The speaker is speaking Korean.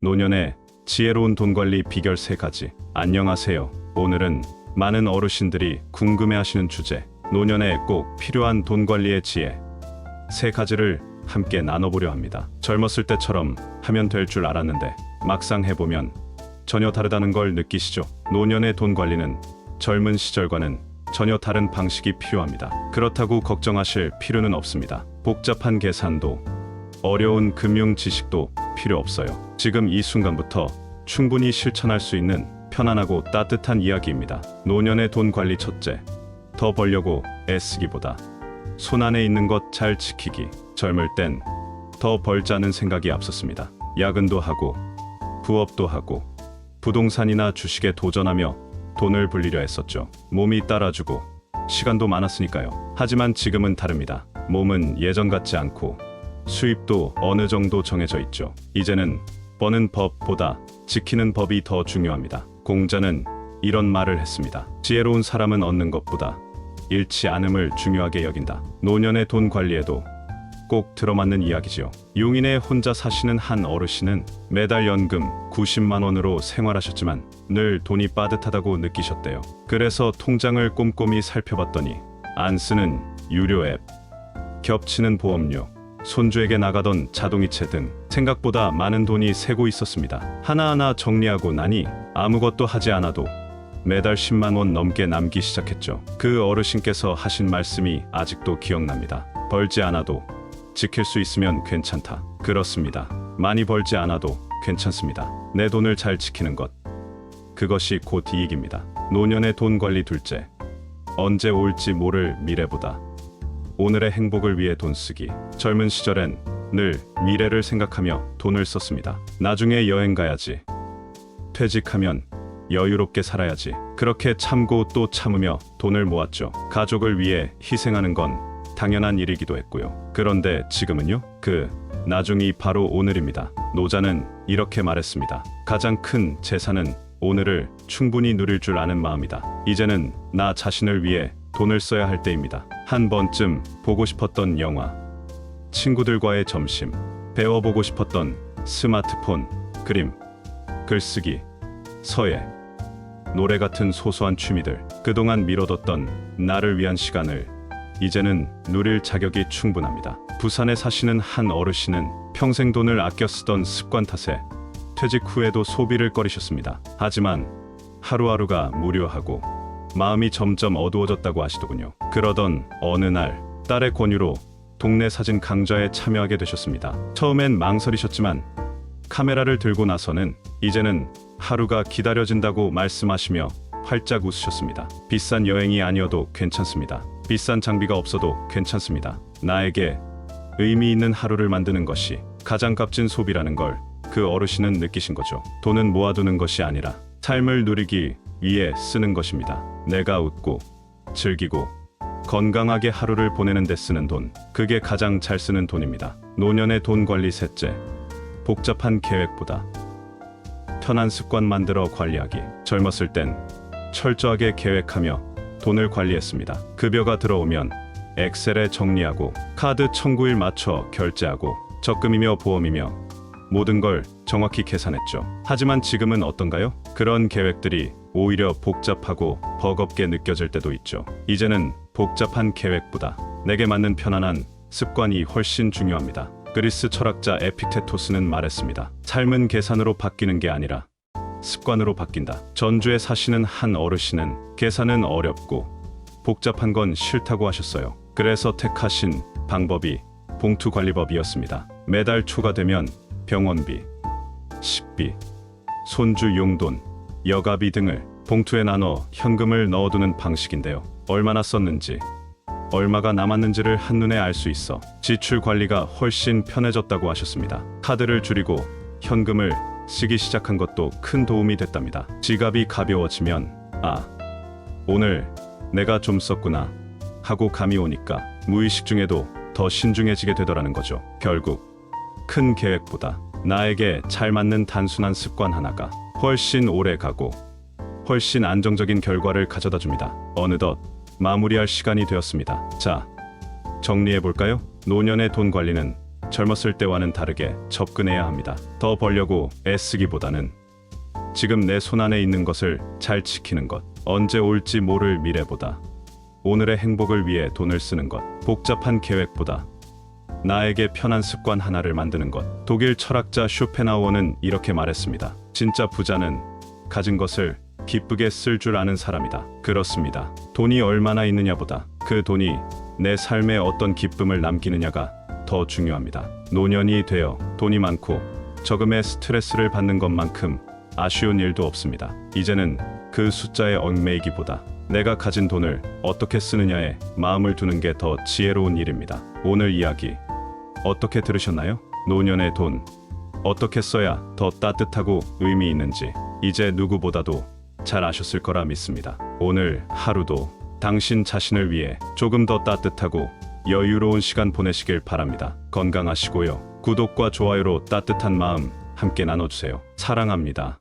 노년의 지혜로운 돈관리 비결 3가지. 안녕하세요. 오늘은 많은 어르신들이 궁금해하시는 주제, 노년에 꼭 필요한 돈관리의 지혜 3가지를 함께 나눠보려 합니다. 젊었을 때처럼 하면 될 줄 알았는데 막상 해보면 전혀 다르다는 걸 느끼시죠? 노년의 돈관리는 젊은 시절과는 전혀 다른 방식이 필요합니다. 그렇다고 걱정하실 필요는 없습니다. 복잡한 계산도 어려운 금융 지식도 필요 없어요. 지금 이 순간부터 충분히 실천할 수 있는 편안하고 따뜻한 이야기입니다. 노년의 돈 관리. 첫째, 더 벌려고 애쓰기보다 손 안에 있는 것 잘 지키기. 젊을 땐 더 벌자는 생각이 앞섰습니다. 야근도 하고 부업도 하고 부동산이나 주식에 도전하며 돈을 불리려 했었죠. 몸이 따라주고 시간도 많았으니까요. 하지만 지금은 다릅니다. 몸은 예전 같지 않고 수입도 어느 정도 정해져 있죠. 이제는 버는 법보다 지키는 법이 더 중요합니다. 공자는 이런 말을 했습니다. 지혜로운 사람은 얻는 것보다 잃지 않음을 중요하게 여긴다. 노년의 돈 관리에도 꼭 들어맞는 이야기지요. 용인에 혼자 사시는 한 어르신은 매달 연금 90만 원으로 생활하셨지만 늘 돈이 빠듯하다고 느끼셨대요. 그래서 통장을 꼼꼼히 살펴봤더니 안 쓰는 유료 앱, 겹치는 보험료, 손주에게 나가던 자동이체 등 생각보다 많은 돈이 새고 있었습니다. 하나하나 정리하고 나니 아무것도 하지 않아도 매달 10만 원 넘게 남기 시작했죠. 그 어르신께서 하신 말씀이 아직도 기억납니다. 벌지 않아도 지킬 수 있으면 괜찮다. 그렇습니다. 많이 벌지 않아도 괜찮습니다. 내 돈을 잘 지키는 것, 그것이 곧 이익입니다. 노년의 돈 관리. 둘째, 언제 올지 모를 미래보다 오늘의 행복을 위해 돈 쓰기. 젊은 시절엔 늘 미래를 생각하며 돈을 썼습니다. 나중에 여행 가야지, 퇴직하면 여유롭게 살아야지, 그렇게 참고 또 참으며 돈을 모았죠. 가족을 위해 희생하는 건 당연한 일이기도 했고요. 그런데 지금은요? 그 나중이 바로 오늘입니다. 노자는 이렇게 말했습니다. 가장 큰 재산은 오늘을 충분히 누릴 줄 아는 마음이다. 이제는 나 자신을 위해 돈을 써야 할 때입니다. 한 번쯤 보고 싶었던 영화, 친구들과의 점심, 배워보고 싶었던 스마트폰, 그림, 글쓰기, 서예, 노래 같은 소소한 취미들, 그동안 미뤄뒀던 나를 위한 시간을 이제는 누릴 자격이 충분합니다. 부산에 사시는 한 어르신은 평생 돈을 아껴 쓰던 습관 탓에 퇴직 후에도 소비를 꺼리셨습니다. 하지만 하루하루가 무료하고 마음이 점점 어두워졌다고 하시더군요. 그러던 어느 날 딸의 권유로 동네 사진 강좌에 참여하게 되셨습니다. 처음엔 망설이셨지만 카메라를 들고 나서는 이제는 하루가 기다려진다고 말씀하시며 활짝 웃으셨습니다. 비싼 여행이 아니어도 괜찮습니다. 비싼 장비가 없어도 괜찮습니다. 나에게 의미 있는 하루를 만드는 것이 가장 값진 소비라는 걸 그 어르신은 느끼신 거죠. 돈은 모아두는 것이 아니라 삶을 누리기 위해 쓰는 것입니다. 내가 웃고 즐기고 건강하게 하루를 보내는 데 쓰는 돈, 그게 가장 잘 쓰는 돈입니다. 노년의 돈 관리. 셋째, 복잡한 계획보다 편한 습관 만들어 관리하기. 젊었을 땐 철저하게 계획하며 돈을 관리했습니다. 급여가 들어오면 엑셀에 정리하고 카드 청구일 맞춰 결제하고 적금이며 보험이며 모든 걸 정확히 계산했죠. 하지만 지금은 어떤가요? 그런 계획들이 오히려 복잡하고 버겁게 느껴질 때도 있죠. 이제는 복잡한 계획보다 내게 맞는 편안한 습관이 훨씬 중요합니다. 그리스 철학자 에픽테토스는 말했습니다. 삶은 계산으로 바뀌는 게 아니라 습관으로 바뀐다. 전주에 사시는 한 어르신은 계산은 어렵고 복잡한 건 싫다고 하셨어요. 그래서 택하신 방법이 봉투관리법이었습니다. 매달 초가 되면 병원비, 식비, 손주 용돈, 여가비 등을 봉투에 나눠 현금을 넣어두는 방식인데요. 얼마나 썼는지, 얼마가 남았는지를 한눈에 알 수 있어 지출 관리가 훨씬 편해졌다고 하셨습니다. 카드를 줄이고 현금을 쓰기 시작한 것도 큰 도움이 됐답니다. 지갑이 가벼워지면 오늘 내가 좀 썼구나 하고 감이 오니까 무의식 중에도 더 신중해지게 되더라는 거죠. 결국 큰 계획보다 나에게 잘 맞는 단순한 습관 하나가 훨씬 오래 가고 훨씬 안정적인 결과를 가져다 줍니다. 어느덧 마무리할 시간이 되었습니다. 자, 정리해 볼까요? 노년의 돈 관리는 젊었을 때와는 다르게 접근해야 합니다. 더 벌려고 애쓰기보다는 지금 내 손안에 있는 것을 잘 지키는 것, 언제 올지 모를 미래보다 오늘의 행복을 위해 돈을 쓰는 것, 복잡한 계획보다 나에게 편한 습관 하나를 만드는 것. 독일 철학자 쇼펜하우어는 이렇게 말했습니다. 진짜 부자는 가진 것을 기쁘게 쓸 줄 아는 사람이다. 그렇습니다. 돈이 얼마나 있느냐보다 그 돈이 내 삶에 어떤 기쁨을 남기느냐가 더 중요합니다. 노년이 되어 돈이 많고 저금의 스트레스를 받는 것만큼 아쉬운 일도 없습니다. 이제는 그 숫자에 얽매이기보다 내가 가진 돈을 어떻게 쓰느냐에 마음을 두는 게 더 지혜로운 일입니다. 오늘 이야기 어떻게 들으셨나요? 노년의 돈 어떻게 써야 더 따뜻하고 의미 있는지 이제 누구보다도 잘 아셨을 거라 믿습니다. 오늘 하루도 당신 자신을 위해 조금 더 따뜻하고 여유로운 시간 보내시길 바랍니다. 건강하시고요. 구독과 좋아요로 따뜻한 마음 함께 나눠주세요. 사랑합니다.